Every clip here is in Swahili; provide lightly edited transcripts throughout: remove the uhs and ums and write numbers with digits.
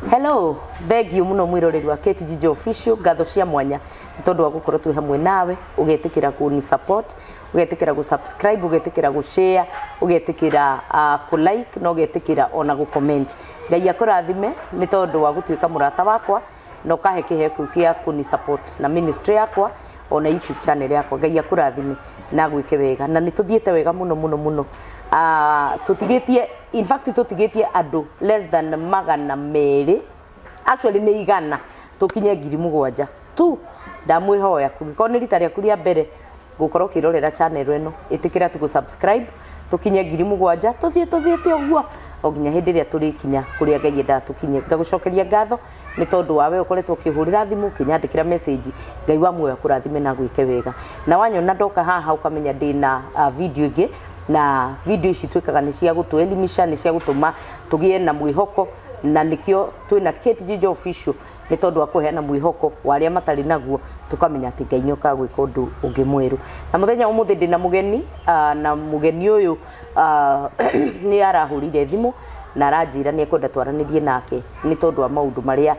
Hello, thegio muno mwiroreri wa KTG official gatho cia mwanya tondu wa gukorwo twi hamwe nawe ugetikira ku ni support ugetikira ku subscribe ugetikira ku share ugetikira ku like no ugetikira ona ku comment ngai akurathime ni tondu wa gutuika murata wakwa no kahe kiheku kia ku ni support na ministry yakwa ona YouTube channel yakwa ngai akurathime na gwike wega na nituthiete wega muno tutigetie in fact tutigetie andu less than magana meri actually ni igana tukinye 7,000 tu ndamwihoya kugikoni rita rya kuria mbere gukorwo kirorera channel eno itikira tu subscribe tukinye 7,000 tuthiete oguo oginya hindi ria turikinya kuria ngai enda tukinye ngagucokeria ngatho ni tondu wawe ukoretwo ukihurira thimu kinyandikira message ngai wa muoyo kurathime na gwike wega na wanyona ndoka haha ukamenya ndina video ingi na video ici twikaga ni cia gutuelimisha ni cia gutuma tugie na mwihoko na nikio twina KTG official ni tondu wa kuheana mwihoko waria matari naguo tukamenya ati ngai nyoka gwika undu ungi mweru na muthenya umuthi ndina mugeni na mugeni uyu ni arahurire thimu na aranjira ni ekwenda twaranirie nake ni tondu wa maundu maria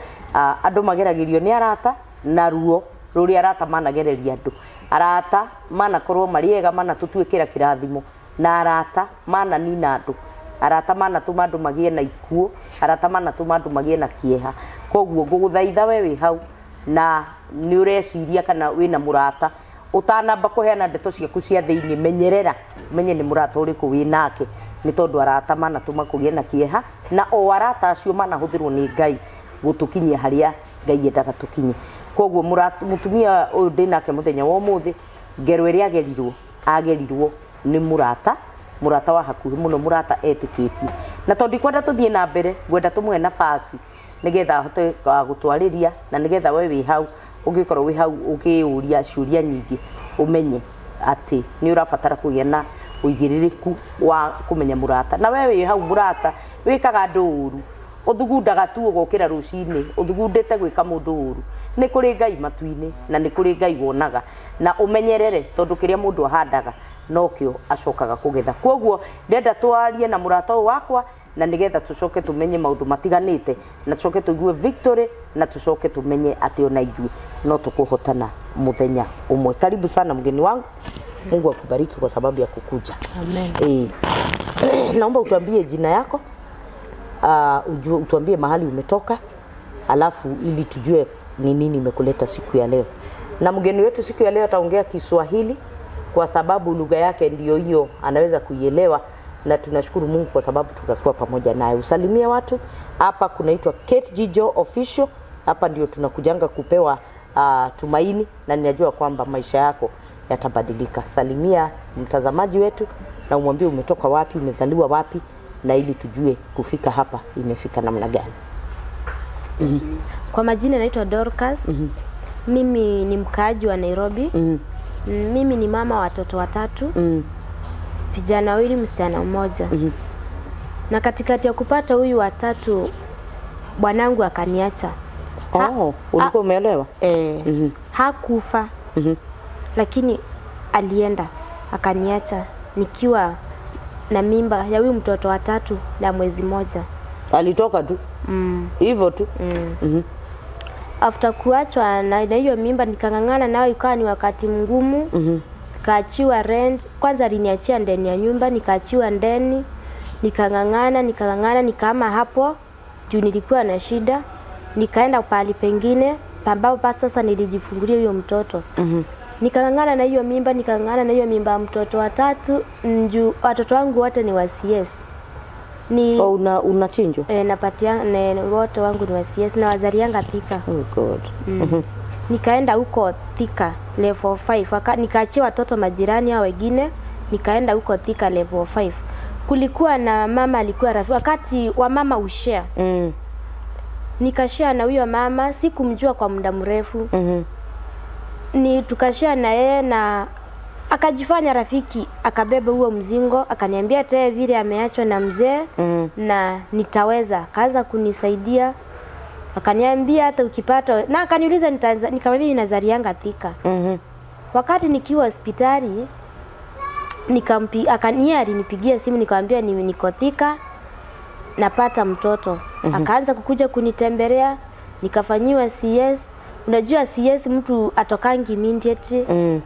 andu mageragirio ni arata na ruo ruri arata managereria andu arata manakorwo mariega mana tutuikira kirathimo na arata mana nina andu arata mana tuma andu magie na ikuo arata mana tuma andu magie na kieha koguo nguguthaitha we wi hau na ni ureciria kana wina murata utanamba kuheana ndeto ciaku cia thiini menyerera menye ni murata uriku wi nake ni tondu arata mana tuma kugie na kieha na o arata acio mana huthirwo ni ngai gutukinyia haria ngai endaga tukinye koguo murata mutumia uyu ndinake muthenya wa umuthi ngero iria agerirwo ni murata wa hakuhi muno murata etikiti na tondi kwenda tuthie na mbere gwenda tumwe nafasi nigetha hote gutwariria na nigetha we wi hau ungikorwo wi hau ukiuria ciuria nyingi umenye ati ni urabatara kugia na uigiririku wa kumenya murata na we wi hau murata wikaga nduru uthugundaga tu ugokira rucini uthugundite gwika mundu uru ni kuri ngai matuini na ni kuri ngai wonaga na umenyerere tondu kiria mundu ahandaga nokio acokaga kugetha koguo ndenda twarie na murata wakwa na nigetha tucoke tumenye maundu matiganite na tucoke tuigue victory na tucoke tumenye ati ona ithui no tukuhotana muthenya umwe karibu sana mgeni wangu Mungu akubariki kwa sababu ya kukuja amen naomba utuambie jina yako utuambie mahali umetoka alafu ili tujue ni nini imekuleta siku ya leo na mgeni wetu siku ya leo ataongea Kiswahili kwa sababu lugha yake ndio hiyo anaweza kuielewa na tunashukuru Mungu kwa sababu tutakuwa pamoja naye usalimia watu hapa kunaitwa KTG official hapa ndio tunakujanga kupewa tumaini na ninajua kwamba maisha yako yatabadilika salimia mtazamaji wetu na umwambie umetoka wapi umezaliwa wapi na ili tujue kufika hapa imefika namna gani Kwa majina naitwa Dorcas mimi ni mkaaji wa Nairobi mimi ni mama wa watoto watatu vijana wawili msichana mmoja na katikati ya kupata huyu watatu bwanangu akaniacha ulikuwa umeelewa hakufa lakini alienda akaniacha nikiwa na mimba ya huyu mtoto watatu na mwezi moja alitoka tu hivyo tu after kuachwa na hiyo mimba nikangangana nao ikawa ni wakati mgumu nikaachiwa rent kwanza aliniachia ndani ya nyumba nikaachiwa ndani nikangangana nikama hapo juu nilikuwa na shida nikaenda pali pengine ambapo sasa nilijifungulia huyo mtoto nikangangana na hiyo mimba mtoto watatu njoo watoto wangu wote ni wa CS ni unachinjwa napatia wote wangu ni wa CS na wazalianga Thika God nikaenda huko Thika level 5 nikaachia watoto majirani hao wengine nikaenda huko Thika level 5 kulikuwa na mama alikuwa rafiki wakati wa mama ushare nikashare na huyo mama sikumjua kwa muda mrefu ni tukashare na yeye na akajifanya rafiki akabeba huo mzingo akaniambia tayari vile ameachwa na mzee na nitaweza kaanza kunisaidia akaniambia hata ukipata na akaniuliza nikamwambia ninazalianga Thika wakati nikiwa hospitali alinipigia simu nikamwambia niko Thika napata mtoto. Akaanza kukuja kunitembelea, nikafanyiwa CS. Unajua CS mtu atokangi immediately.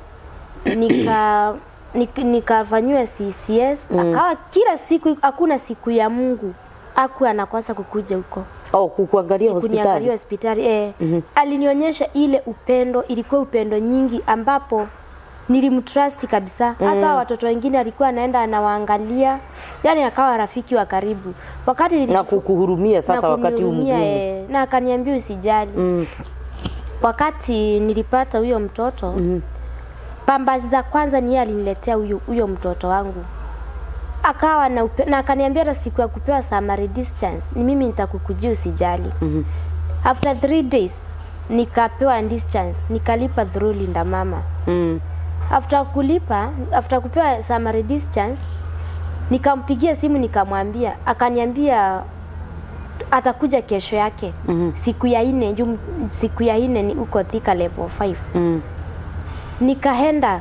Nikafanyiwa CS. Akawa kila siku, hakuna siku ya Mungu hakuwa anakosa kukuja huko. Kukuangalia hospitali. Kuniangalia hospitali. Alinionyesha ile upendo, ilikuwa upendo nyingi ambapo nilimtrust kabisa. Hata watoto wengine alikuwa anaenda anawaangalia. Yaani akawa rafiki wa karibu. Wakati na kukuhurumia sasa wakati mgumu. Na akaniambia usijali. Wakati nilipata huyo mtoto, pambazi za kwanza ni yeye aliniletea huyo mtoto wangu. Akawa na akaniambia hata siku ya kupewa summary discharge ni mimi nitakukujia usijali. After 3 days nikapewa discharge, nikalipa through Linda Mama. After kupewa summary discharge nikampigia simu nikamwambia, akaniambia atakuja kesho yake. Siku ya 4 ni uko Thika level 5. Nikaenda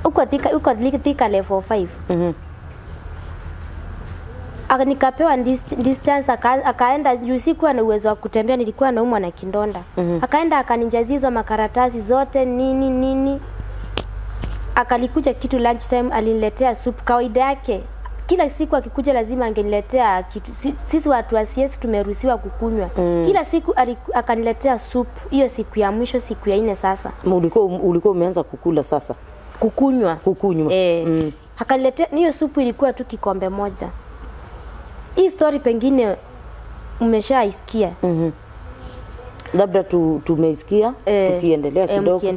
uko Thika level 5. Nikapewa discharge. Akaenda juu sikuwa na uwezo wa kutembea, nilikuwa naumwa na kidonda. Akaenda akaninjazia makaratasi zote nini. Akalikuja kitu lunch time, aliniletea soup. Kawaida yake kila siku akikuja lazima angeniletea kitu. Sisi watu wa CS tumeruhusiwa kukunywa. Kila siku akaniletea soup. Hiyo siku ya mwisho, siku ya 4 sasa. Ulikuwa umeanza kukula sasa? Kukunywa. Akaniletea hiyo soup, ilikuwa tu kikombe moja. Hii story pengine umeshaisikia. Labda tumeisikia tukiendelea kidogo.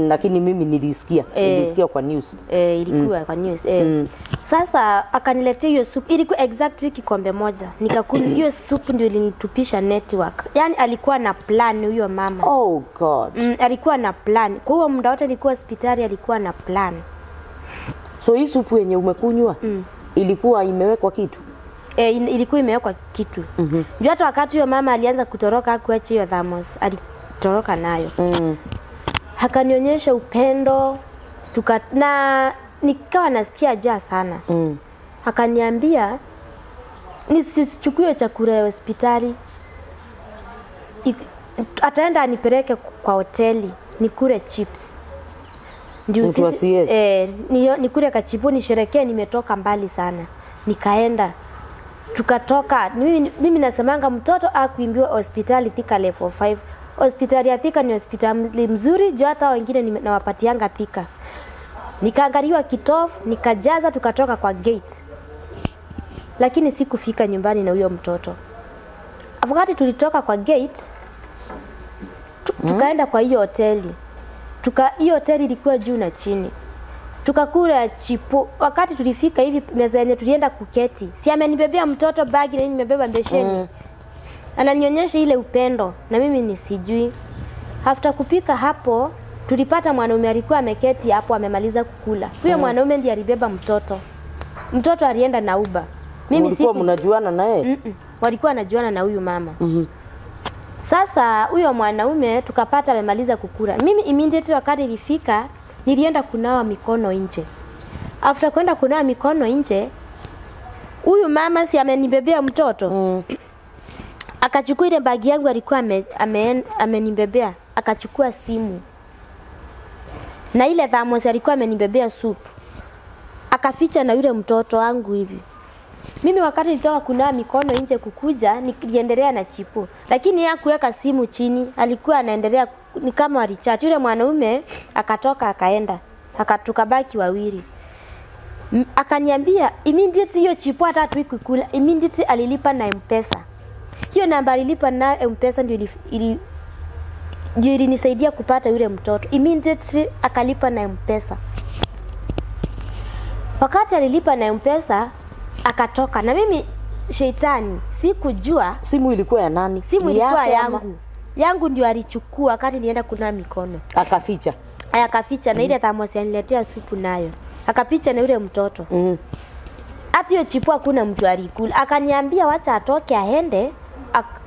Lakini mimi nilisikia kwa news. Ilikuwa kwa news. Sasa akaniletea hiyo soup, ilikuwa exactly kikombe moja. Nikakunywa hiyo soup, ndio ilinitupisha network. Yaani alikuwa na plan huyo mama. Oh God. Alikuwa na plan. Kwa hiyo muda wote alikuwa hospitali, alikuwa na plan. So hii soup yenye umekunywa ilikuwa imewekwa kitu? Ilikuwa imewekwa kitu. Ndio hata wakati huyo mama alianza kutoroka hakuacha hiyo thermos, alitoroka nayo. Akanionyesha upendo, na nikawa nasikia njaa sana. Akaniambia nisichukue chakula ya hospitali, ataenda anipeleke kwa hoteli nikule chips. Ndio nikule kachipo nisherekee, nimetoka mbali sana. Nikaenda tukatoka. Mimi nasemanga mtoto akuimbiwa hospitali Thika level 5. Hospitali ya Thika ni hospitali mzuri, juu hata wengine nawapatianga Thika. Nikaangaliwa kitofu, nikajaza, tukatoka kwa gate. Lakini sikufika nyumbani na huyo mtoto. Wakati tulitoka kwa gate, tukaenda kwa hiyo hoteli. Hiyo hoteli ilikuwa juu na chini. Tukakula chipo. Wakati tulifika hivi meza yenye tulienda kuketi, si amenibebea mtoto bagi na mimi nimebeba besheni. Ananionyesha ile upendo na mimi nisijui. After kupika hapo, tulipata mwanaume alikuwa ameketi hapo amemaliza kukula. Huyo mwanaume ndiye alibeba mtoto. Mtoto alienda na Uber. Mimi Walikuwa mnajuana naye? Walikuwa wanajuana na huyu mama. Sasa huyo mwanaume tukapata amemaliza kukula. Mimi immediately wakati ilifika nilienda kunawa mikono nje. After kwenda kunawa mikono nje, huyu mama si amenibebea mtoto. Akachukua ile bagi yangu alikuwa amenibebea, akachukua simu. Na ile thermos alikuwa amenibebea soup. Akaficha na yule mtoto wangu hivi. Mimi wakati nilitoka kunawa mikono nje kukuja, niliendelea na chipo. Lakini yeye hakuweka simu chini, alikuwa anaendelea ni kama alichat. Yule mwanaume akatoka akaenda. Tukabaki wawili. Akaniambia immediately hiyo chipo hata tuikukula, immediately alilipa na M-Pesa. Hiyo namba alilipa na M-Pesa ndio ilinisaidia kupata yule mtoto. Immediately akalipa na M-Pesa. Wakati alilipa na M-Pesa akatoka, na mimi shetani sikujua simu ilikuwa ya nani. Simu ilikuwa yangu ndio alichukua wakati nienda kuna mikono. Akaficha. Akaficha na ile thermos aniletea supu nayo. Akapicha na yule mtoto. Hata hiyo chipo hakuna mtu alikula. Akaniambia wacha atoke aende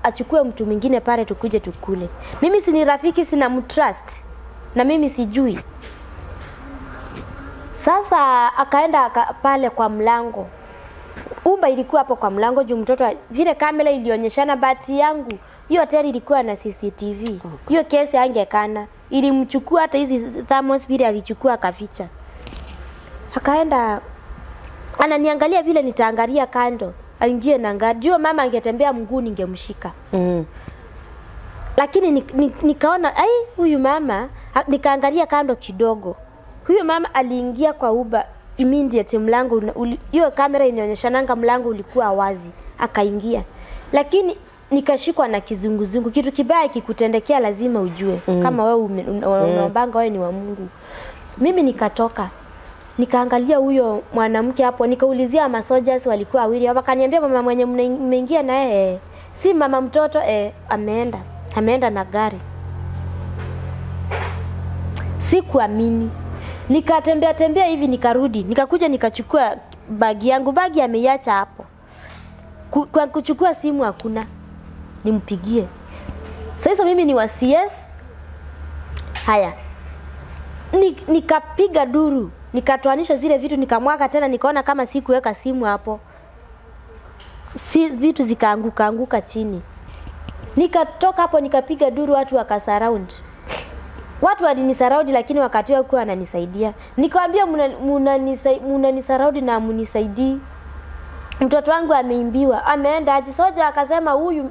achukue mtu mwingine pale tukuje tukule. Mimi si ni rafiki, sina mtrust. Na mimi sijui. Sasa akaenda pale kwa mlango. Umba ilikuwa hapo kwa mlango juu mtoto vile kamera ilionyeshana bahati yangu. Hiyo hoteli ilikuwa na CCTV. Hiyo kesi angekana. Ilimchukua hata hizi thermos vile alichukua akaficha. Akaenda ananiangalia vile nitaangalia kando. Aingie na ngari. Juu mama angetembea mguu ningemshika. Lakini nikaona huyu mama, nikaangalia kando kidogo. Huyu mama aliingia kwa Uber immediate, mlango hiyo kamera inaonyeshananga mlango ulikuwa wazi, akaingia. Lakini nikashikwa na kizunguzungu. Kitu kibaya kikutendekea lazima ujue. Kama wewe unaombanga wewe ni wa Mungu. Mimi nikatoka. Nikaangalia huyo mwanamke hapo, nikaulizia masoldiers walikuwa wawili. Wakaniambia mama mwenye mmeingia naye si mama mtoto ameenda na gari. Sikuamini. Nikatembea hivi nikarudi. Nikakuja nikachukua bagi yangu. Bagi ameiacha hapo. Kwa kuchukua simu hakuna. Nimpigie. Sasa mimi ni wa CS. Haya. Nikapiga duru. Nikatoanisha zile vitu nikamwaga tena, nikaona kama sikuweka simu hapo. Vitu zikaanguka chini. Nikatoka hapo nikapiga duru, watu wakasurround. Watu walinisurround lakini wakati wao kwa wananisaidia. Nikamwambia mnanisurround na mnisaidii. Mtoto wangu ameimbiwa. Ameenda aje? Soja akasema huyu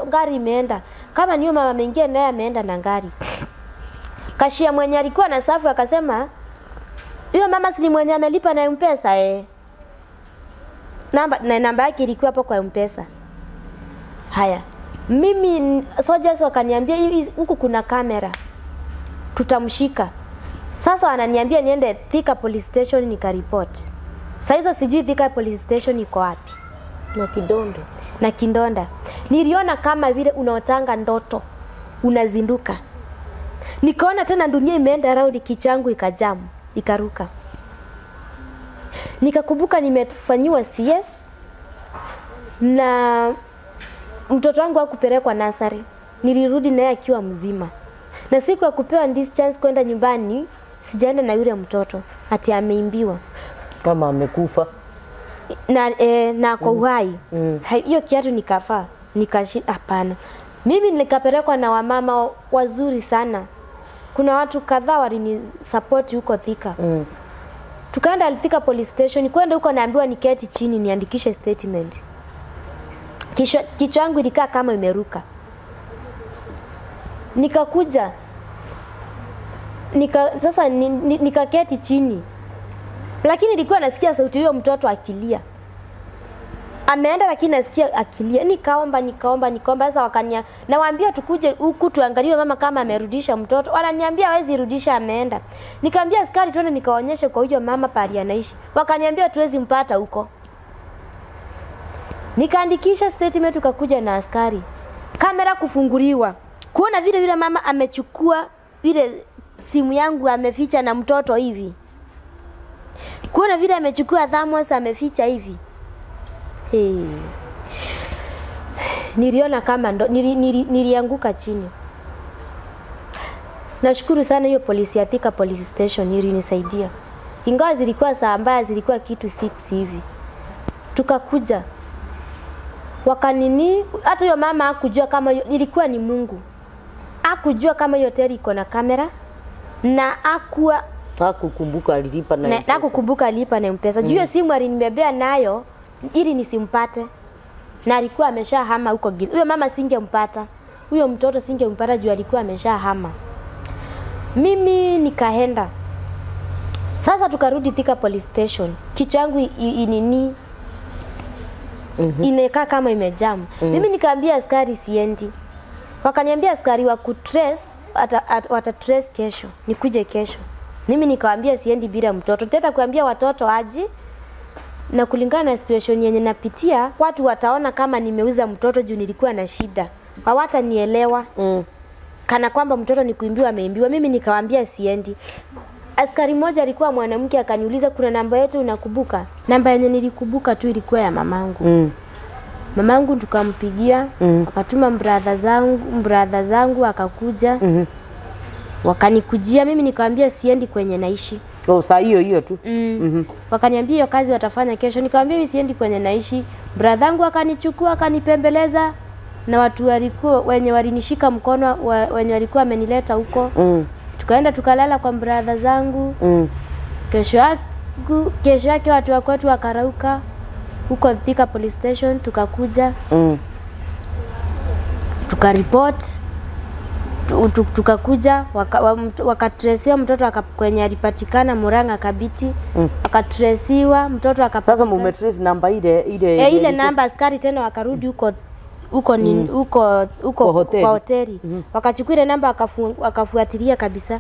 gari imeenda. Kama niyo mama ameingia naye ameenda na gari. Kashia mwenye alikuwa na safu akasema huyo mama si mwenye amelipa na M-Pesa namba yake ilikuwa hapo kwa M-Pesa. Haya. Mimi soldiers wakaniambia huku kuna kamera. Tutamshika. Sasa wananiambia niende Thika police station nikaripoti. Sasa hizo sijui Thika police station iko wapi. Na Kidonda. Niliona kama vile unaotanga ndoto unazinduka. Nikaona tena dunia imeenda round, kichangu ikajamu, ikaruka. Nikakumbuka nimefanyiwa CS na mtoto wangu hakupelekwa nasari. Nilirudi naye akiwa mzima. Na siku ya kupewa discharge kwenda nyumbani, sijaenda na yule mtoto. Ati ameimbiwa. Kama amekufa. Na kwa uhai. Hiyo kiatu nikafaa. Hapana. Mimi nikapelekwa na wamama wazuri sana. Kuna watu kadhaa walini support huko Thika. Tukaenda Thika police station, kwenda huko naambiwa niketi chini niandikishe statement. Kichwa changu ilikaa kama imeruka. Nikakuja. Sasa nikaketi chini. Lakini nilikuwa nasikia sauti hiyo mtoto akilia. Ameenda lakini nasikia akilia. Nikaomba. Sasa wakania nawaambia tukuje huku tuangalie mama kama amerudisha mtoto. Wananiambia hawezi rudisha, ameenda. Nikamwambia askari twende nikaonyeshe kwa huyo mama pali anaishi. Wakaniambia tuwezi mpata huko. Nikaandikisha statement, tukakuja na askari. Kamera kufunguliwa. Kuona vile mama amechukua vile simu yangu ameficha na mtoto hivi. Kuona vile amechukua thermos ameficha hivi. Niliona kama nilianguka chini. Nashukuru sana hiyo polisi ya Thika police station ilinisaidia. Ingawa zilikuwa saa mbaya, zilikuwa kitu 6 hivi. Tukakuja. Hata hiyo mama hakujua kama ilikuwa ni Mungu. Hakujua kama hiyo hoteli iko na kamera na hakukumbuka alilipa na M-Pesa. Hakukumbuka alipa na M-Pesa. Juu ya simu alinibebea nayo ili nisimpate. Na alikuwa ameshahama huko. Huyo mama singempata. Huyo mtoto singempata juu alikuwa ameshahama. Mimi nikaenda. Sasa tukarudi Thika police station. Kichwa changu imekaa kama imejamu. Mimi nikaambia askari siendi. Wakaniambia askari wa kutrace watatrace kesho. Nikuje kesho. Mimi nikawaambia siendi bila mtoto. Teta kuambia watoto aje. Na kulingana na situation yenye napitia, watu wataona kama nimeuza mtoto juu nilikuwa na shida. Hawatanielewa. Kana kwamba mtoto ni kuimbiwa ameimbiwa. Mimi nikawaambia siendi. Askari mmoja alikuwa mwanamke akaniuliza kuna namba yetu unakumbuka? Namba yenye nilikumbuka tu ilikuwa ya mamangu. Mamangu tukampigia, akatuma brother zangu akakuja. Wakanikujia, mimi nikamwambia siendi kwenye naishi. Oh, saa hiyo tu. Wakaniambia hiyo kazi watafanya kesho. Nikamwambia mimi siendi kwenye naishi. Bradhangu akanichukua akanipembeleza na watu walikuwa wenye walinishika mkono wenye walikuwa amenileta huko. Tukaenda tukalala kwa brother zangu. Kesho yake watu wa kwetu wakarauka huko Thika police station, tukakuja. Tukaripot. Tukakuja wakatresiwa mtoto kwenye alipatikana Muranga Kabiti. Akatresiwa mtoto Sasa mumetrace namba ile namba, askari tena wakarudi huko kwa hoteli. Wakachukua ile namba wakafuatilia kabisa.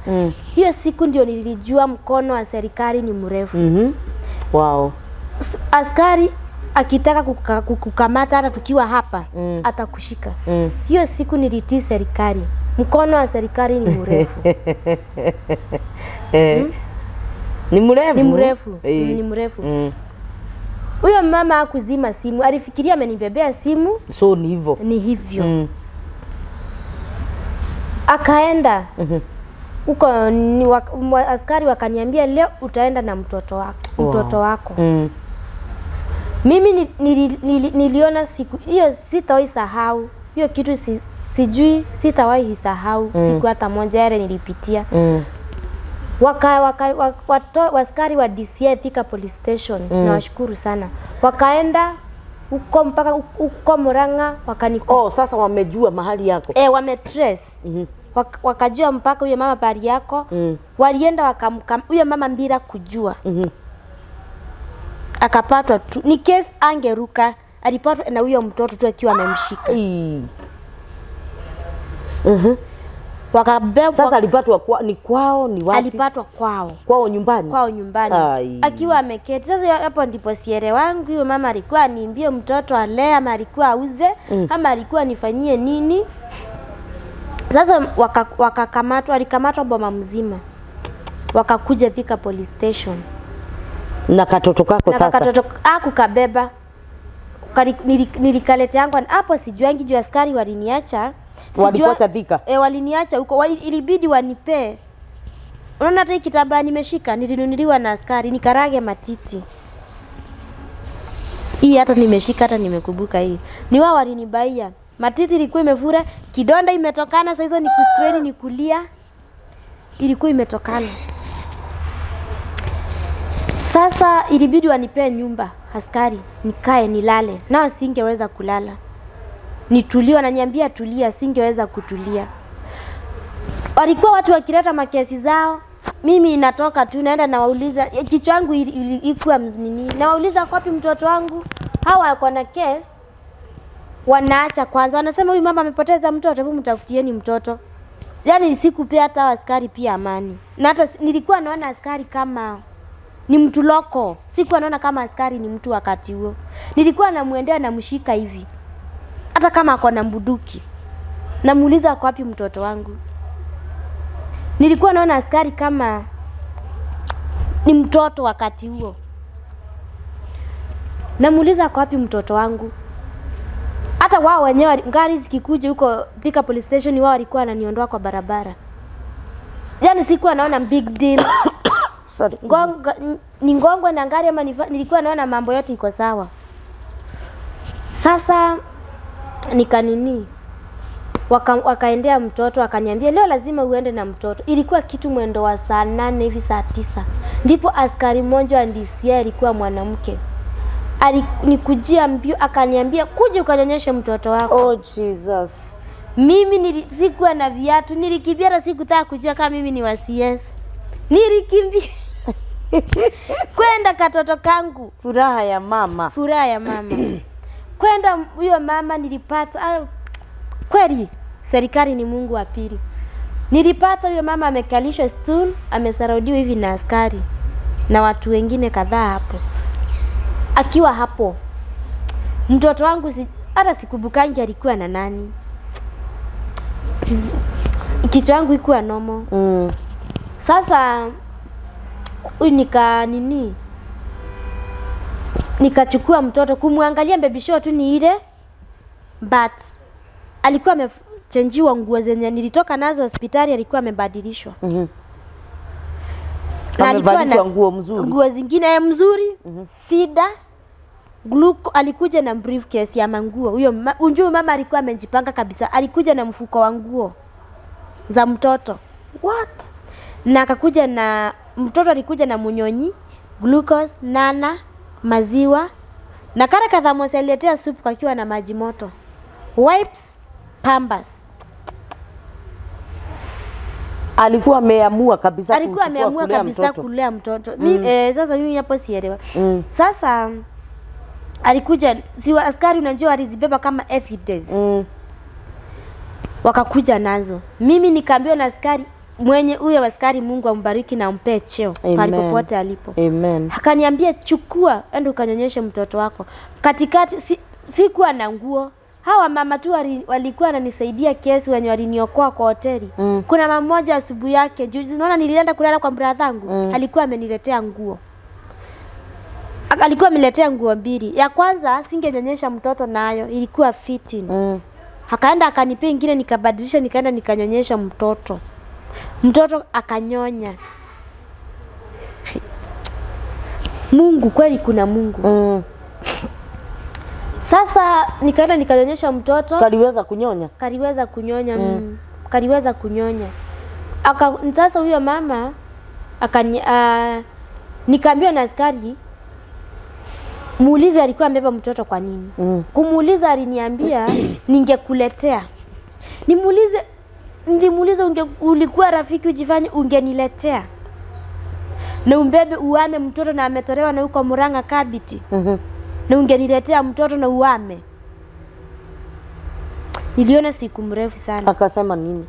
Hiyo siku ndio nilijua mkono wa serikali ni mrefu. Wow. Askari akitaka kukamata hata tukiwa hapa atakushika. Hiyo siku nilitii serikali. Mkono wa serikali ni mrefu. Ni mrefu. Ni mrefu. Huyo mama hakuzima simu, alifikiria amenibebea simu. So ni hivyo. Akaenda huko askari wakaniambia leo utaenda na mtoto wako. Mimi niliona siku hiyo sitawahi sahau. Hiyo kitu sijui sitawahi sahau. Siku hata moja yale nilipitia. Askari wa DCI Thika police station, nawashukuru sana. Wakaenda huko mpaka huko Muranga sasa wamejua mahali yako. Wametrace. Wakajua mpaka huyo mama pali yako. Walienda huyo mama bila kujua. Akapatwa tu. Ni case angeruka, alipatwa na huyo mtoto tu akiwa amemshika. Wakabebwa. Sasa alipatwa ni kwao, ni wapi? Alipatwa kwao. Kwao nyumbani. Akiwa ameketi. Sasa hapo ndipo siere wangu, huyo mama alikuwa aniambie mtoto ale ama alikuwa auze ama alikuwa nifanyie nini. Sasa alikamatwa boma mzima. Wakakuja Thika police station. Na katoto kako sasa. Na katoto akukabeba. Nilikaleta yangu hapo sijuangi juu askari waliniacha. Walikuacha Thika? Waliniacha huko. Ilibidi wanipe. Unaona hata kitambaa nimeshika nilinunuliwa na askari nikarage matiti. Hii hata nimeshika hata nimekumbuka hii. Ni wao walinibaia. Matiti ilikuwa imefura, kidonda imetokana, sasa hizo ni kustrain ni kulia. Ilikuwa imetokana. Sasa ilibidi wanipe nyumba askari, nikae nilale. Na singeweza kulala. Nitulie, wananiambia tulia, singeweza kutulia. Walikuwa watu wakileta makesi zao, mimi inatoka tu naenda na wauliza, kichwa changu ilikuwa nini? Na wauliza wapi mtoto wangu? Hawa wako na case. Wanaacha kwanza, wanasema huyu mama amepoteza mtoto, hebu mtafutieni mtoto. Yaani sikupea hata askari pia amani. Na hata nilikuwa naona askari kama ni mtu loko. Sikuwa naona kama askari ni mtu wakati huo. Nilikuwa namuendea na mshika hivi. Hata kama ako na mbuduki. Namuuliza kwa wapi mtoto wangu. Nilikuwa naona askari kama ni mtoto wakati huo. Namuuliza kwa wapi mtoto wangu. Hata wao wenyewe gari zikikuja huko Thika police station wao walikuwa wananiondoa kwa barabara. Yaani sikuwa naona big deal. Sorry. Ni ngongwe na gari ama nilikuwa naona mambo yote iko sawa. Sasa nikanini wakaendea mtoto, akaniambia leo lazima uende na mtoto. Ilikuwa kitu mwendo wa saa 8 hivi saa 9. Ndipo askari mmoja wa DCI alikuwa mwanamke. Nikujia mbio akaniambia kuja ukanyonyeshe mtoto wako. Oh Jesus. Mimi sikuwa na viatu, nilikimbia na sikutaka kujua kama mimi ni wa CS. Nilikimbia. Kwenda katoto kangu. Furaha ya mama. Kwenda huyo mama nilipata kweli serikali ni Mungu wa pili. Nilipata huyo mama amekalishwa stool, amesaraudiwa hivi na askari na watu wengine kadhaa hapo. Akiwa hapo mtoto wangu hata sikubukangi alikuwa na nani. Kichwa yangu ilikuwa normal. Sasa nikachukua mtoto kumwangalia baby show tu ni ile, but alikuwa amechangiwa nguo zenye nilitoka nazo hospitali, alikuwa amebadilishwa. Amevalishwa nguo mzuri. Nguo zingine mzuri. Fida. Alikuja na briefcase ya manguo. Huyo unjua mama alikuwa amejipanga kabisa. Alikuja na mfuko wa nguo za mtoto. What? Na akakuja na mtoto alikuja na munyonyi, glucose, nana, maziwa. Na kale kadhamos aliletea supu kakiwa na maji moto. Wipes, Pampers. Alikuwa ameamua kabisa kulea mtoto. Sasa mimi hapo sielewa. Sasa alikuja si askari unajua alizibeba kama evidence. Wakakuja nazo. Mimi nikaambiwa na askari mwenye huyo askari Mungu ambariki na ampe cheo palipopote alipo. Amen. Akaniambia chukua enda ukanyonyeshe mtoto wako. Katikati sikuwa na nguo. Hawa mama tu walikuwa wananisaidia kesi wenye waliniokoa kwa hoteli. Kuna mama mmoja asubuhi yake, unaona nilienda kulala kwa bradhangu, alikuwa ameniletea nguo. Alikuwa ameniletea nguo mbili. Ya kwanza singenyonyesha mtoto nayo, ilikuwa fitting. Akaenda akanipea nyingine nikabadilisha nikaenda nikanyonyesha mtoto. Mtoto akanyonya. Mungu kweli kuna Mungu. Sasa nikaenda nikanyonyesha mtoto. Kaliweza kunyonya? Kaliweza kunyonya. Sasa huyo mama nikaambiwa na askari muulize alikuwa amebeba mtoto kwa nini. Kumuuliza aliniambia ningekuletea. Nimuulize ulikuwa rafiki ujifanye ungeniletea. Na umbebe uame mtoto na ametolewa na huko Muranga Kabiti. Na ungeniletea mtoto na uame. Niliona siku mrefu sana. Akasema nini?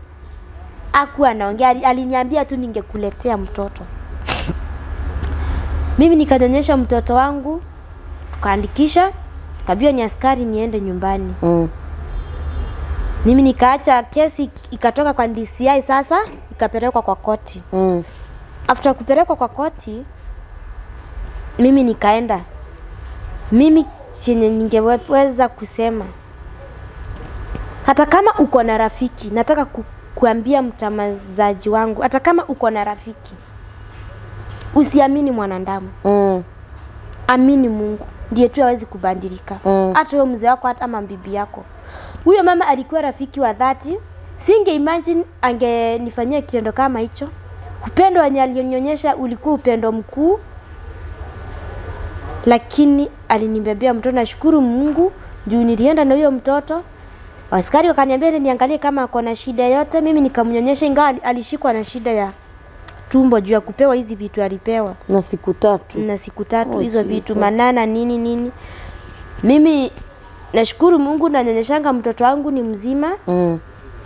Hakuwa anaongea, aliniambia tu ningekuletea mtoto. Mimi nikanyonyesha mtoto wangu, tukaandikisha, kaambiwa ni askari niende nyumbani. Mimi nikaacha kesi ikatoka kwa DCI sasa, ikapelekwa kwa koti. After kupelekwa kwa koti, mimi nikaenda. Mimi chenye ningeweza kusema, hata kama uko na rafiki, nataka kuambia mtamazaji wangu, hata kama uko na rafiki, usiamini mwanadamu. Amini Mungu, ndiye tu hawezi kubadilika. Hata wewe mzee wako hata ama bibi yako. Huyo mama alikuwa rafiki wa dhati. Singe imagine angenifanyia kitendo kama hicho. Upendo wenye alionyesha ulikuwa upendo mkuu. Lakini alinibebea mtoto, nashukuru Mungu juu nilienda na huyo mtoto. Askari wakaniambia niangalie kama ako na shida yote, mimi nikamnyonyesha ingawa alishikwa na shida ya tumbo juu ya kupewa hizi vitu alipewa. Na siku 3 hizo vitu manana nini. Mimi nashukuru Mungu na nyonyeshanga mtoto wangu ni mzima.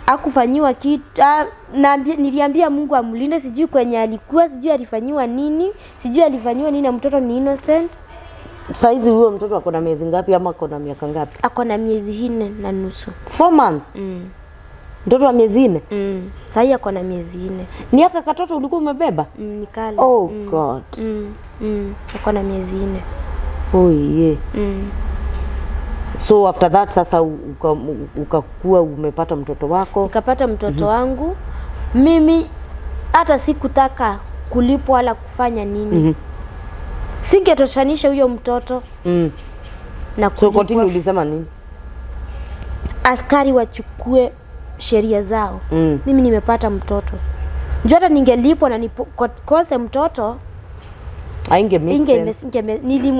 Hakufanyiwa kitu. Niliambia Mungu amlinde, sijui kwenye alikuwa, sijui alifanyiwa nini, na mtoto ni innocent. Saizi huyo mtoto ako na miezi ngapi ama ako na miaka ngapi? Ako na miezi 4.5. 4 months? Mtoto wa miezi 4? Sasa ako na miezi 4. Ni aka katoto ulikuwa umebeba? Nikali. Oh God. Ako na miezi 4. Oh yeah. So after that sasa ukakuwa umepata mtoto wako? Nikapata mtoto wangu. Mimi hata sikutaka kulipwa wala kufanya nini. Singetoshanisha huyo mtoto. Na so kotini ulisema nini? Askari wachukue sheria zao. Mimi nimepata mtoto. Njoo hata ningelipwa na nikose mtoto,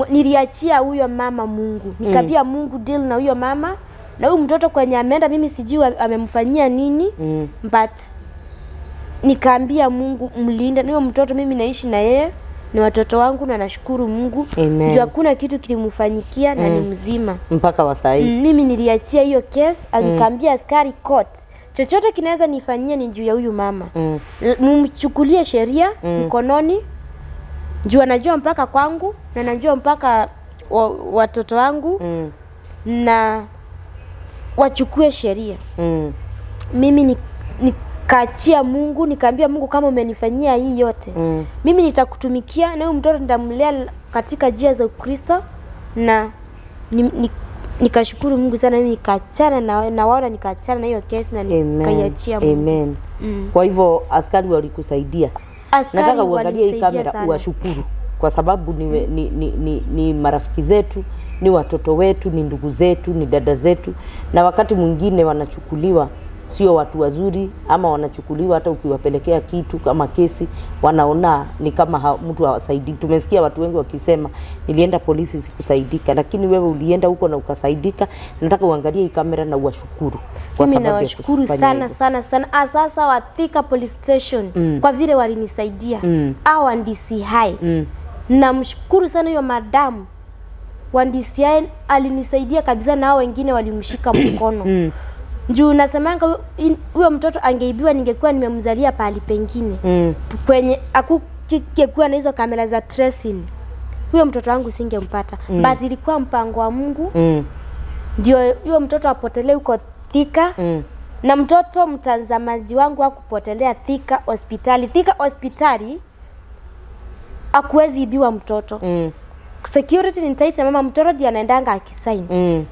niliachia huyo mama Mungu. Nikabia Mungu deal na huyo mama na huyo mtoto kwenye ameenda, mimi sijui amemfanyia nini. But nikaambia Mungu mlinde huyo mtoto, mimi naishi na yeye ni watoto wangu na nashukuru Mungu. Juu hakuna kitu kilimfanyikia na ni mzima mpaka wa sasa. Mimi niliachia hiyo case, nikaambia askari court, chochote kinaweza nifanyia ni juu ya huyu mama. Mchukulie sheria mkononi. Juu anajua mpaka kwangu na anajua mpaka watoto wangu. Na wachukue sheria. Mimi nikaachia Mungu, nikaambia Mungu kama umenifanyia hii yote, mimi nitakutumikia na huyu mtoto nitamlea katika njia za Ukristo. Na nikashukuru Mungu sana, mimi nikaachana na wao, nikaachana na hiyo kesi na nikaiachia Mungu. Kwa hivyo askari walikusaidia? Nataka uangalie hii kamera uwashukuru kwa sababu ni marafiki zetu, ni watoto wetu, ni ndugu zetu, ni dada zetu, na wakati mwingine wanachukuliwa sio watu wazuri, ama wanachukuliwa hata ukiwapelekea kitu kama kesi wanaona ni kama mtu hawasaidii. Tumesikia watu wengi wakisema nilienda polisi sikusaidika, lakini wewe ulienda huko na ukasaidika. Nataka uangalie hii kamera na uwashukuru kwa sababu ya kushukuru sana. Sasa wa Thika police station kwa vile walinisaidia au ndisi hai. Namshukuru sana hiyo madamu wa ndisi alinisaidia kabisa, na hao wengine walimshika mkono. Juu nasemanga huyo mtoto angeibiwa ningekuwa nimemzalia pahali pengine. Kwenye akungekuwa na hizo kamera za tracing, huyo mtoto wangu singempata. But ilikuwa mpango wa Mungu. Ndio huyo mtoto apotelee huko Thika. Na mtoto mtazamaji wangu hakupotelea Thika hospitali. Thika hospitali hakuwezi ibiwa mtoto. Security ni tight na mama mtoto ndiye anaendanga akisign.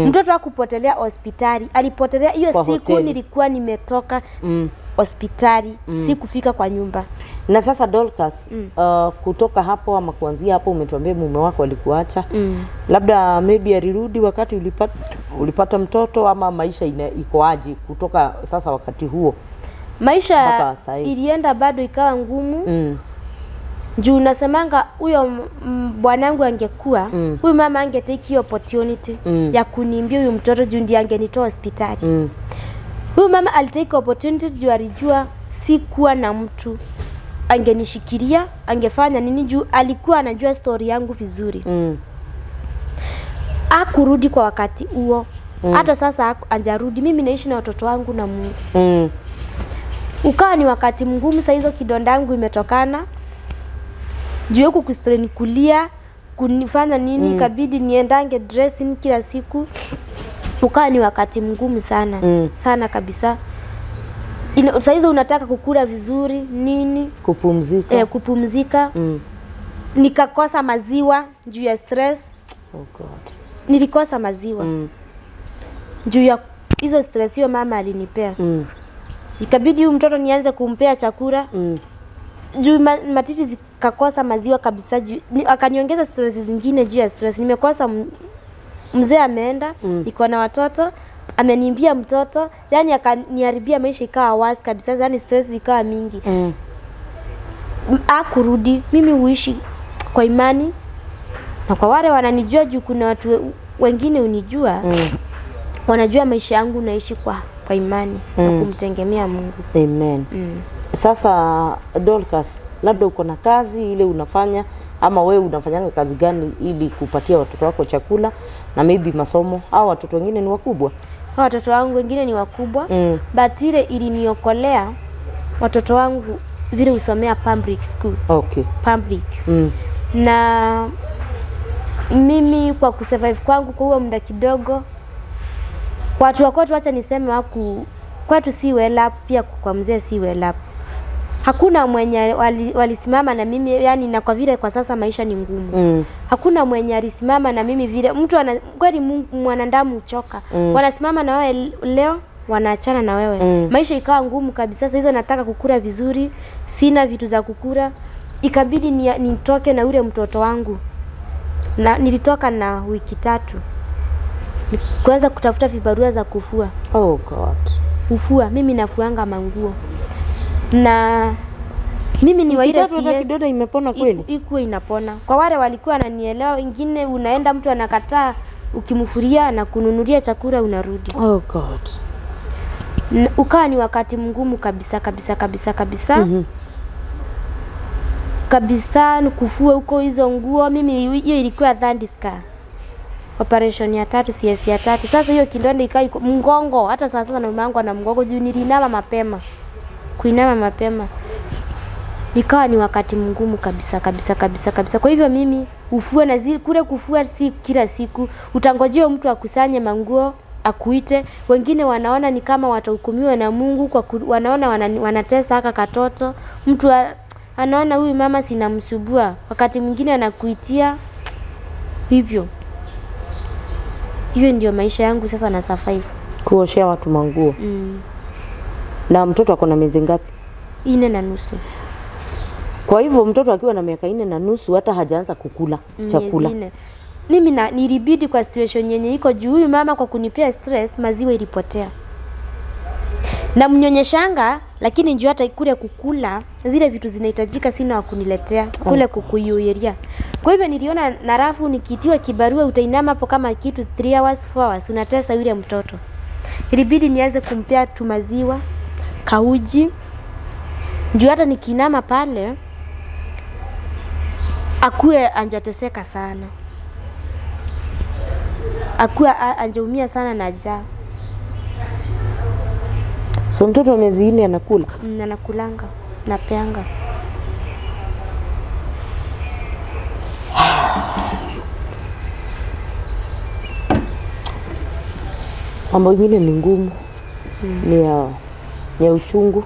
Mtoto hakupotelea hospitali, alipotelea hiyo siku hoteli. Nilikuwa nimetoka hospitali, si kufika kwa nyumba. Na sasa Dorcas, kutoka hapo ama kuanzia hapo umetuambia mume wako alikuacha. Labda maybe alirudi wakati ulipata mtoto, ama maisha iko aje kutoka sasa wakati huo? Maisha ilienda bado ikawa ngumu. Juu nasemanga huyo bwanangu angekuwa, huyu mama angetake hiyo opportunity ya kunimbia huyu mtoto juu ndiye angenitoa hospitali. Huyu mama alitake opportunity juu alijua si kuwa na mtu angenishikilia, angefanya nini juu alikuwa anajua story yangu vizuri. Hakurudi kwa wakati huo. Hata sasa anjarudi. Mimi naishi na watoto wangu na Mungu. Ukawa ni wakati mgumu. Sasa hizo kidonda yangu imetokana juu huku kustrain kulia kunifanya nini, kabidi niendange dressing kila siku. Ukawa ni wakati mgumu sana. Sana kabisa. Sasa hizo unataka kukula vizuri nini, kupumzika. Kupumzika. Nikakosa maziwa juu ya stress. Oh God. Nilikosa maziwa juu ya hizo stress hiyo mama alinipea. Ikabidi huyu mtoto nianze kumpea chakula. Juu matiti zikakosa maziwa kabisa. Akaniongeza stress zingine juu ya stress. Nimekosa mzee ameenda, niko na watoto, amenimbia mtoto, yani akaniharibia maisha ikawa wasi kabisa, yani stress ikawa mingi. Hakurudi. Mimi huishi kwa imani. Na kwa wale wananijua juu kuna watu wengine unijua, wanajua maisha yangu naishi kwa imani na kumtegemea Mungu. Amen. Sasa Dorcas, labda uko na kazi ile unafanya, ama wewe unafanyanga kazi gani ili kupatia watoto wako chakula na maybe masomo, au watoto wengine ni wakubwa? Watoto wangu wengine ni wakubwa. But ile iliniokolea watoto wangu vile usomea public school. Okay. Public. Na mimi kwa kusurvive kwangu kwa huo muda kidogo, watu wako wacha niseme kwetu si well up, pia kwa mzee si well up. Hakuna mwenye walisimama na mimi, yani, na kwa vile kwa sasa maisha ni ngumu. Hakuna mwenye alisimama na mimi vile mtu kweli mwanadamu uchoka. Wanasimama na wewe leo, wanaachana na wewe. Maisha ikawa ngumu kabisa. Sasa hizo nataka kukula vizuri, sina vitu za kukula. Ikabidi nitoke na ule mtoto wangu. Na nilitoka na wiki 3. Kuanza kutafuta vibarua za kufua. Oh God. Kufua, mimi nafuanga manguo. Na mimi ni wa ile kidoda imepona kweli? Ikuwa inapona. Kwa wale walikuwa wananielewa, wengine unaenda mtu anakataa, ukimfuria na kununulia chakula unarudi. Oh God. Ukawa ni wakati mgumu kabisa. Kabisa nikufue huko hizo nguo. Mimi hiyo ilikuwa Thandiska. Operation ya 3, CS ya 3. Sasa hiyo kidonda ikai mgongo. Hata sasa na mama na mgongo juu nilinama mapema. Kuinama mapema. Ikawa ni wakati mgumu kabisa. Kwa hivyo mimi ufue na kule kufua si kila siku. Utangojea mtu akusanye manguo, akuite. Wengine wanaona ni kama watahukumiwa na Mungu kwa wanaona wanatesa haka katoto. Mtu anaona huyu mama sinamsubua. Wakati mwingine anakuitia hivyo. Hiyo ndio maisha yangu sasa na survive. Kuoshea watu manguo. Na mtoto ako na miezi ngapi? 4 na nusu. Kwa hivyo mtoto akiwa na miaka 4.5 hata hajaanza kukula chakula. Mimi nilibidi kwa situation yenye iko juu, huyu mama kwa kunipea stress maziwa ilipotea. Na mnyonyeshanga, lakini njoo hata kule kukula zile vitu zinahitajika sina wa kuniletea kule kukuyuiria. Kwa hivyo niliona na rafu nikitiwa kibarua utainama hapo kama kitu 3 hours 4 hours unatesa yule mtoto. Ilibidi nianze kumpea tu maziwa, kauji. Njoo hata nikinama pale akue anjateseka sana. Akue anjaumia sana na njaa. So mtoto wa miezi 4 anakula? Anakulanga, napeanga. Mambo mengine ni ngumu. Ni ya uchungu.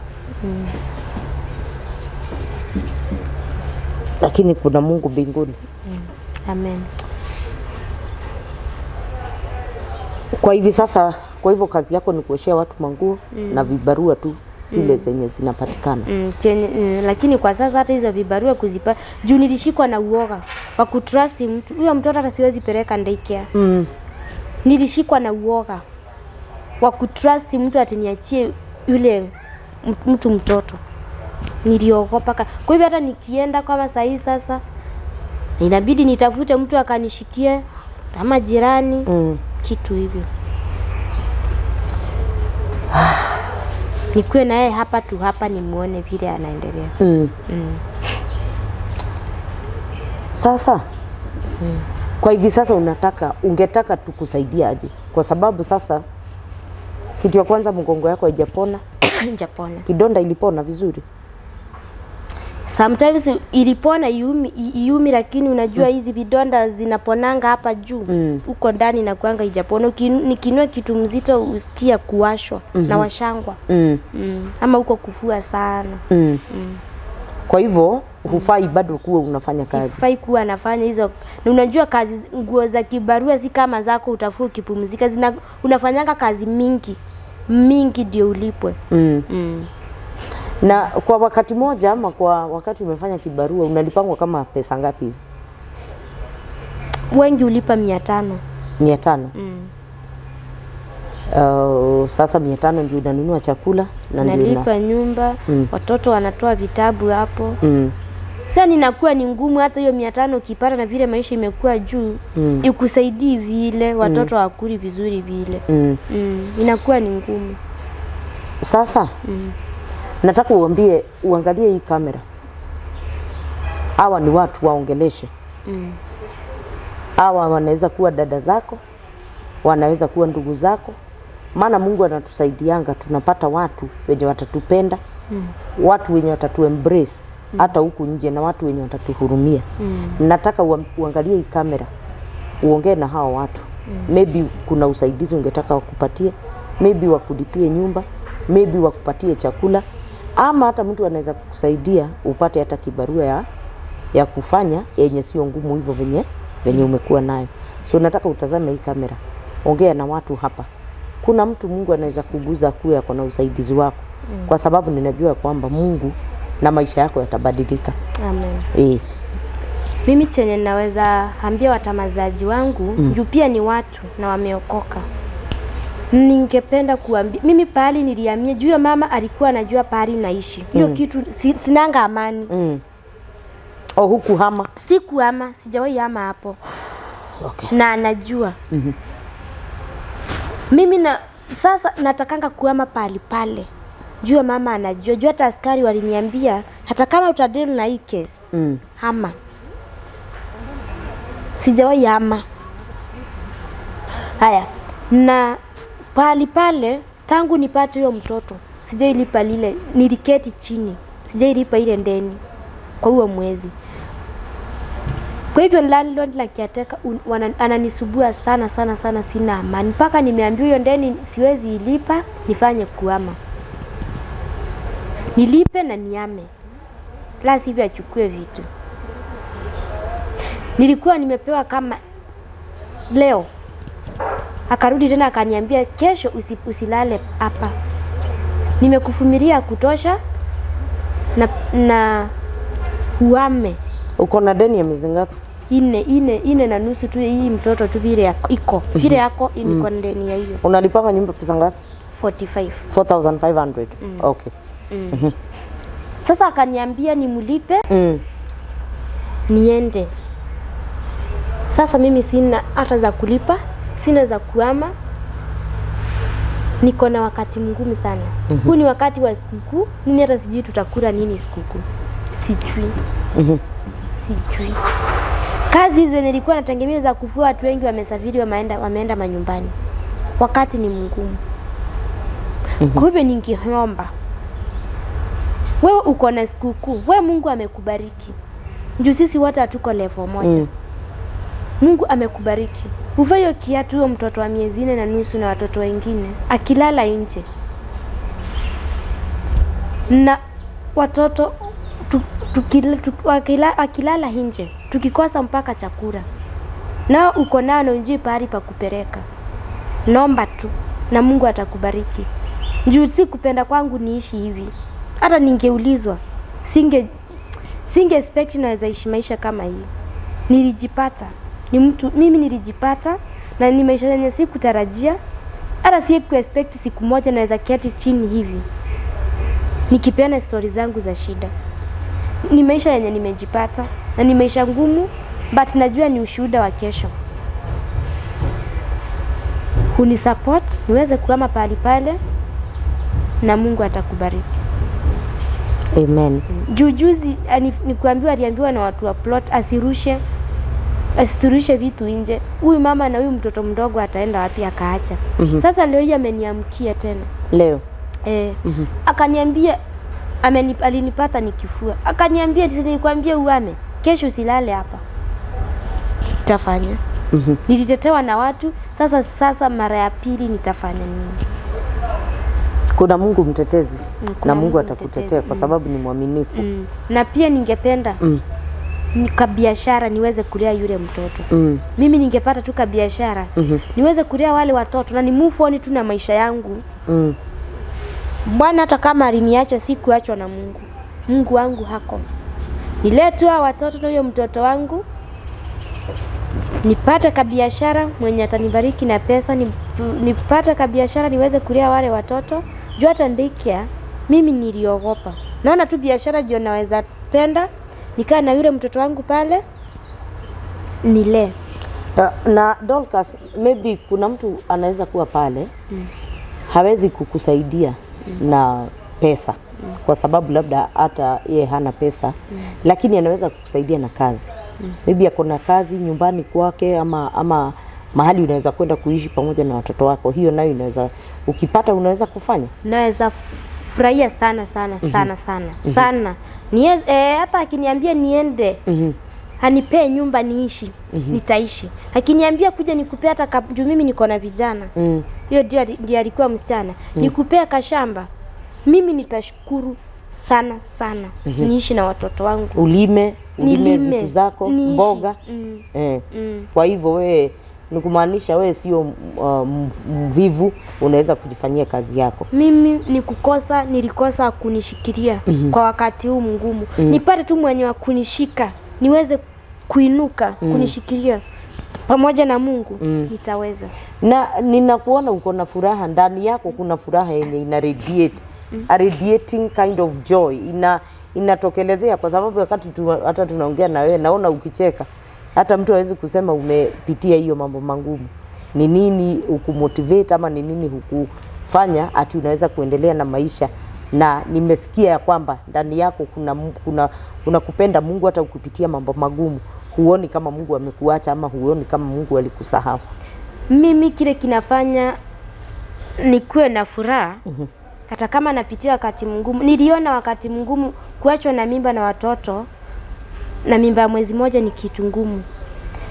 Lakini kuna Mungu mbinguni. Amen. Kwa hivyo kazi yako ni kuoshea watu manguo na vibarua tu zile zenye zinapatikana. Lakini kwa sasa hata hizo vibarua kuzipa juu nilishikwa na uoga wa kutrust mtu. Huyo mtoto hata siwezi peleka daycare. Nilishikwa na uoga wa kutrust mtu atiniachie yule mtoto. Niliogopa. Kwa hivyo hata nikienda kama saa hii sasa inabidi nitafute mtu akanishikie kama jirani kitu hivyo. Nikuwe na yeye hapa nimuone vile anaendelea. Sasa kwa hivi sasa ungetaka tukusaidia aje? Kwa sababu sasa kitu ya kwanza mgongo yako haijapona. Haijapona. Kidonda ilipona vizuri? Sometimes ilipona yumi lakini unajua hizi vidonda zinaponanga hapa juu. Uko ndani na kuanga ijapona. Nikinua kitu mzito usikia kuwashwa na washangwa. Ama uko kufua sana. Kwa hivyo hufai bado kuwa unafanya kazi. Hufai kuwa nafanya hizo. Na unajua kazi nguo za kibarua si kama zako utafua ukipumzika. Unafanyanga kazi mingi ndio ulipwe. Na kwa wakati moja ama kwa wakati umefanya kibarua unalipangwa kama pesa ngapi hivi? Wengi ulipa 500. 500? Sasa 500 ndio unanunua chakula na ndio nalipa nyumba, watoto wanatoa vitabu hapo. Sasa ninakuwa ni ngumu hata hiyo 500 ukipata na vile maisha imekuwa juu, ikusaidii vile watoto wakuli vizuri vile. Inakuwa ni ngumu. Sasa nataka uangalie hii kamera. Hawa ni watu waongeleshe. Hawa wanaweza kuwa dada zako, wanaweza kuwa ndugu zako. Maana Mungu anatusaidianga, tunapata watu wenye watatupenda, watu wenye watatuembrace hata huku nje, na watu wenye watatuhurumia. Nataka uangalie hii kamera, uongee na hao watu. Maybe kuna usaidizi ungetaka wakupatie, maybe wakulipie nyumba, maybe wakupatie chakula, ama hata mtu anaweza kukusaidia upate hata kibarua ya kufanya yenye sio ngumu hivyo venye umekuwa nayo. So nataka utazame hii kamera, ongea na watu hapa. Kuna mtu Mungu anaweza kuguza kuwe ako na usaidizi wako. Kwa sababu ninajua kwamba Mungu na maisha yako yatabadilika. Amen. Mimi chenye naweza ambia watamazaji wangu, juu pia ni watu na wameokoka. Ningependa kuambia, mimi pahali nilihamia, juu ya mama alikuwa anajua pahali naishi. Hiyo kitu sinanga amani. Huku hama? Sikuhama, sijawahi hama hapo. Okay. Na anajua. Mimi sasa natakanga kuhama pale. Juu ya mama anajua. Juu hata askari waliniambia hata kama utadili na hii case, hama. Sijawahi hama. Haya, na pale tangu nipate huyo mtoto sijailipa lile, niliketi chini, sijailipa ile ndeni kwa huo mwezi. Kwa hivyo landlord la kiateka ananisubua sana, sina amani. Mpaka nimeambiwa hiyo ndeni siwezi ilipa, nifanye kuhama. Nilipe na niame, la sivyo achukue vitu. Nilikuwa nimepewa kama leo, akarudi tena akaniambia kesho usilale hapa. Nimekufumilia kutosha na uame. Uko na deni ya miezi ngapi? Ine na nusu tu, hii mtoto tu vile iko. Vile yako niko na deni ya hiyo. Unalipanga nyumba pesa ngapi? 45. 4,500. Okay. Sasa akaniambia nimlipe niende. Sasa mimi sina hata za kulipa, sina za kuama. Niko na wakati mgumu sana. Huu ni wakati wa sikukuu, mimi hata sijui tutakula nini sikukuu. Sijui. Sijui. Kazi hizo nilikuwa nategemea za kufua, watu wengi wamesafiri wameenda manyumbani. Wakati ni mgumu. Kwa hivyo ningeomba wewe uko na sikukuu, wewe Mungu amekubariki. Ndio sisi wote hatuko level moja. Mungu amekubariki. Uvayo kiatu huyo mtoto wa miezi 4 na nusu na watoto wengine akilala nje. Na watoto akilala nje, tukikosa mpaka chakula. Na uko nao na unjui pahali pa kupeleka. Naomba tu na Mungu atakubariki. Juu si kupenda kwangu niishi hivi. Hata ningeulizwa singe expect naweza ishi maisha kama hii. Nilijipata. Mimi nilijipata na ni maisha yenye sikutarajia. Hata si expect siku moja naweza keti chini hivi nikipeana stories zangu za shida. Ni maisha yenye nimejipata na ni maisha ngumu, but najua ni ushuhuda wa kesho. Unisupport niweze kuama pale pale na Mungu atakubariki. Amen. Juzi aliambiwa na watu wa plot asiturushe vitu nje. Huyu mama na huyu mtoto mdogo ataenda wapi akaacha? Sasa leo hii ameniamkia tena. Leo? Akaniambia alinipata nikifua. Akaniambia nilikwambia uame, kesho usilale hapa. Nitafanya. Nilitetewa na watu, sasa mara ya pili nitafanya nini? Kuna Mungu mtetezi. Na Mungu atakutetea kwa sababu ni mwaminifu. Na pia ningependa kabiashara niweze kulea yule mtoto. Mimi ningepata tu kabiashara niweze kulea wale watoto na ni move on tu na maisha yangu. Bwana hata kama aliniacha sikuachwa na Mungu. Mungu wangu hako. Niletwa watoto na huyo mtoto wangu. Nipate kabiashara mwenye atanibariki na pesa, nipate kabiashara niweze kulea wale watoto. Juu hata ndaikia mimi niliogopa. Naona tu biashara ndio naweza penda. Nikaa na yule mtoto wangu pale nile. Na Dorcas, maybe kuna mtu anaweza kuwa pale hawezi kukusaidia na pesa kwa sababu labda hata yeye hana pesa, lakini anaweza kukusaidia na kazi. Maybe ako na kazi nyumbani kwake ama mahali unaweza kwenda kuishi pamoja na watoto wako. Hiyo nayo inaweza ukipata unaweza kufanya. Naweza furahia sana sana. Hata akiniambia niende anipee nyumba niishi, nitaishi. Akiniambia kuja nikupea hata juu mimi niko na vijana. Hiyo ndio alikuwa msichana. Nikupea kashamba. Mimi nitashukuru sana. Niishi na watoto wangu. Ulime vitu zako, mboga. Kwa hivyo wewe ni kumaanisha wewe sio mvivu, unaweza kujifanyia kazi yako. Mimi nilikosa kunishikilia kwa wakati huu mgumu. Nipate tu mwenye wa kunishika, niweze kuinuka, kunishikilia pamoja na Mungu, nitaweza. Na ninakuona uko na furaha ndani yako, kuna furaha yenye ina radiate, a radiating kind of joy. Inatokelezea kwa sababu wakati hata tunaongea na wewe naona ukicheka. Hata mtu hawezi kusema umepitia hiyo mambo mangumu. Ni nini ukumotivate ama ni nini hukufanya ati unaweza kuendelea na maisha? Na nimesikia ya kwamba ndani yako kuna kupenda Mungu hata ukipitia mambo magumu. Huoni kama Mungu amekuacha ama huoni kama Mungu alikusahau. Mimi kile kinafanya nikuwe na furaha. Hata kama napitia wakati mgumu. Niliona wakati mgumu kuachwa na mimba na watoto. Na mimba mwezi moja ni kitu ngumu.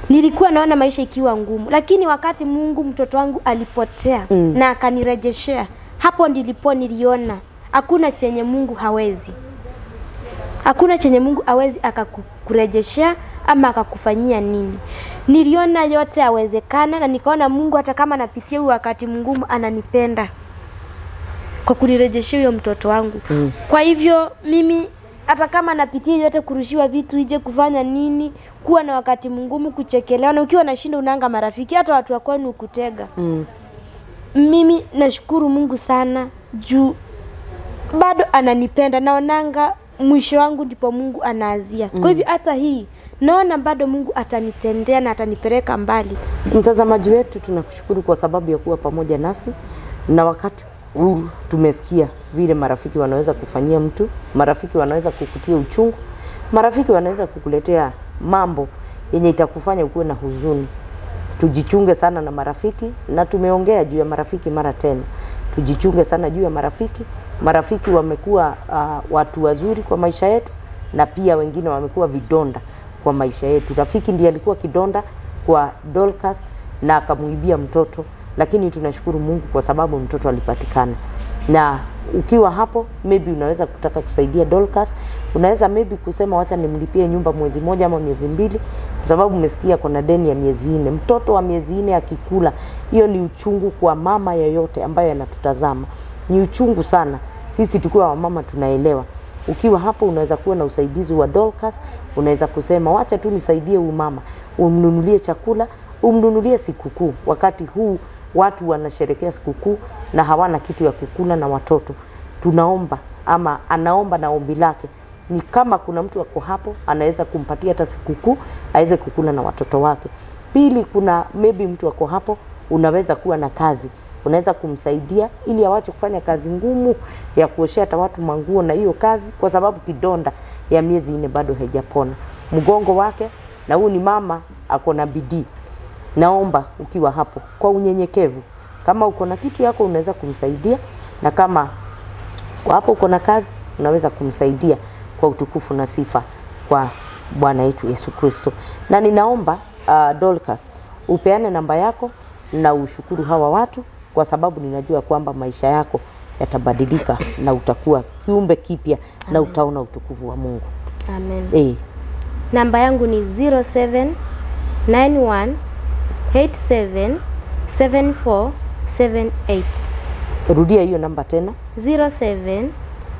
Nilikuwa naona maisha ikiwa ngumu, lakini wakati Mungu mtoto wangu alipotea na akanirejeshea, hapo ndipo niliona hakuna chenye Mungu hawezi. Hakuna chenye Mungu hawezi akakurejeshea ama akakufanyia nini. Niliona yote yawezekana na nikaona Mungu hata kama napitia wakati mgumu ananipenda kwa kunirejeshea huyo mtoto wangu. Kwa hivyo mimi hata kama napitia yote, kurushiwa vitu ije kufanya nini, kuwa na wakati mgumu, kuchekelewa, na ukiwa na shinda unanga marafiki, hata watu wa kwenu ukutega. Mimi nashukuru Mungu sana juu bado ananipenda, naonanga mwisho wangu ndipo Mungu anaazia. Kwa hivyo hata hii naona bado Mungu atanitendea na atanipeleka mbali. Mtazamaji wetu, tunakushukuru kwa sababu ya kuwa pamoja nasi, na wakati huu tumesikia vile marafiki wanaweza kufanyia mtu, marafiki wanaweza kukutia uchungu, marafiki wanaweza kukuletea mambo yenye itakufanya ukuwe na huzuni. Tujichunge sana na marafiki, na tumeongea juu ya marafiki mara tena. Tujichunge sana juu ya marafiki. Marafiki wamekuwa watu wazuri kwa maisha yetu, na pia wengine wamekuwa vidonda kwa maisha yetu. Rafiki ndiye alikuwa kidonda kwa Dorcas na akamuibia mtoto, lakini tunashukuru Mungu kwa sababu mtoto alipatikana. Na ukiwa hapo, maybe unaweza kutaka kusaidia Dorcas, unaweza maybe kusema wacha nimlipie nyumba mwezi moja ama miezi mbili, kwa sababu umesikia kuna deni ya miezi 4. Mtoto wa miezi 4 akikula, hiyo ni uchungu kwa mama yoyote ambaye anatutazama. Ni uchungu sana. Sisi tukiwa wamama tunaelewa. Ukiwa hapo unaweza kuwa na usaidizi wa Dorcas, unaweza kusema wacha tu nisaidie huyu mama, umnunulie chakula, umnunulie sikukuu. Wakati huu watu wanasherehekea sikukuu na hawana kitu ya kukula na watoto. Tunaomba ama anaomba na ombi lake ni kama kuna mtu wako hapo anaweza kumpatia hata sikukuu aweze kukula na watoto wake. Pili, kuna maybe mtu wako hapo unaweza kuwa na kazi, unaweza kumsaidia ili awache kufanya kazi ngumu ya kuoshea hata watu manguo na hiyo kazi, kwa sababu kidonda ya miezi 4 bado haijapona mgongo wake, na huyu ni mama ako na bidii. Naomba ukiwa hapo kwa unyenyekevu, kama uko na kitu yako unaweza kumsaidia, na kama kwa hapo uko na kazi unaweza kumsaidia kwa utukufu na sifa kwa Bwana wetu Yesu Kristo. Na ninaomba Dorcas upeane namba yako na ushukuru hawa watu, kwa sababu ninajua kwamba maisha yako yatabadilika na utakuwa kiumbe kipya na utaona utukufu wa Mungu. Amen. Namba yangu ni 0791877478. Rudia hiyo namba tena.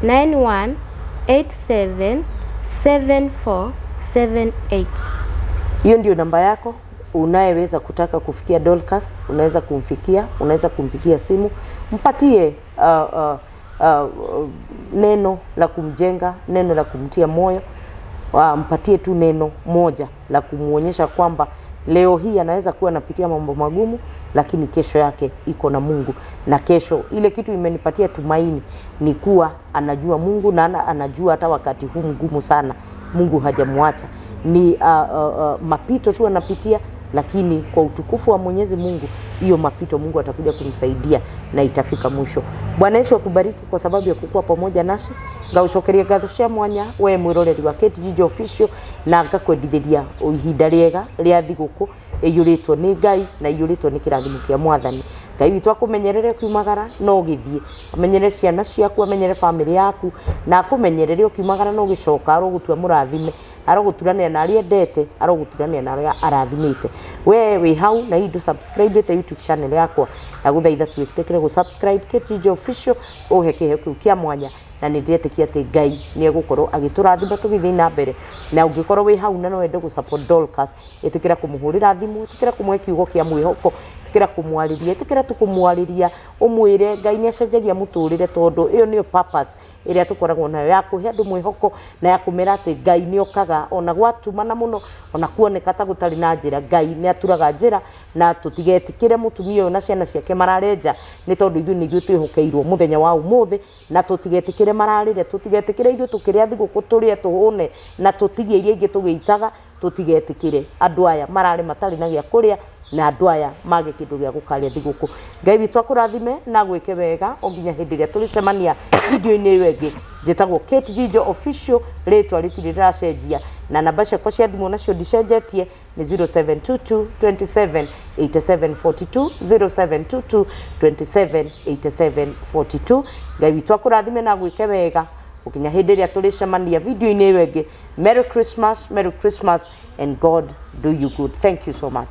0791877478. Hiyo ndio namba yako. Unayeweza kutaka kufikia Dorcas, unaweza kumfikia, unaweza kumpigia simu, mpatie neno la kumjenga, neno la kumtia moyo, mpatie tu neno moja la kumuonyesha kwamba leo hii anaweza kuwa anapitia mambo magumu, lakini kesho yake iko na Mungu. Na kesho ile kitu imenipatia tumaini ni kuwa anajua Mungu, na anajua hata wakati huu mgumu sana Mungu hajamwacha. Ni mapito tu anapitia, lakini kwa utukufu wa Mwenyezi Mungu hiyo mapito Mungu atakuja kumsaidia na itafika mwisho. Bwana Yesu akubariki kwa sababu ya kukua pamoja nasi. Ngaucokeria ngatho cia mwanya we mwiroreri wa KTG Official, na ngakwendithĩria ihinda rĩega rĩa thigũkũ ĩiyũrĩtwo nĩ Ngai na ĩiyũrĩtwo nĩ kĩrathimo kĩa Mwathani. Ngai witũ akũmenyerere ukiumagara no gĩthiĩ, amenyerere ciana ciaku, amenyerere family yaku, na akũmenyerere ukiumagara no gĩcoka, arogũtua mũrathime, arogũturania na arĩa endete, arogũturania na arĩa arathimĩte. We wĩ hau na hii subscribe te YouTube channel yakwa, na gũthaitha twĩtĩkĩre gũ-subscribe KTG Official, ũhe kĩheo kĩu kĩa mwanya, na nĩndĩretĩkia atĩ Ngai nĩegũkorwo agĩtũrathima tũgĩthiĩ na mbere. Na ũngĩkorwo wĩ hau na no wende gũ-support Dorcas, ĩtĩkĩra kũmũhũrĩra thimũ, ĩtĩkĩra kũmũhe kiugo kĩa mwĩhoko, ĩtĩkĩra kũmwarĩria, ĩtĩkĩra tũkũmwarĩria, ũmwĩre Ngai nĩacenjagia mũtũrĩre, tondũ ĩyo nĩyo purpose ĩrĩa tũkoragwo nayo ya kũhe andũ mwĩhoko na ya kũmera atĩ Ngai nĩokaga ona gwatumana mũno, ona kuoneka ta gũtarĩ na njĩra, Ngai nĩaturaga njĩra, na tũtigetĩkĩre mũtumia ũyũ na ciana ciake mararenja, nĩ tondũ ithuĩ nĩithuĩ twĩhokeirwo mũthenya wa ũmũthĩ, na tũtigetĩkĩre mararĩre, tũtigetĩkĩre ithuĩ tũkĩrĩa thigũkũ tũrĩe tũhũne na tũtigie iria ingĩ tũgĩitaga, tũtigetĩkĩre andũ aya mararĩ matarĩ na gĩa kũrĩa na andũ aya mage kĩndũ gĩa gũkarĩa thigũkũ. Ngai witũ akũrathime na gwĩke wega o nginya hĩndĩ ĩrĩa tũrĩcemania video-inĩ ĩyo ĩngĩ. Njĩtagwo KTG Official, rĩtwa rĩtu rĩracenjia, na namba ciakwa cia thimũ nacio ndicenjetie nĩ 0722 27 87 42, 0722 27 87 42. Ngai witũ akũrathime na gwĩke wega o nginya hĩndĩ ĩrĩa tũrĩcemania video-inĩ ĩyo ĩngĩ. Merry Christmas, Merry Christmas, and God do you good. Thank you so much.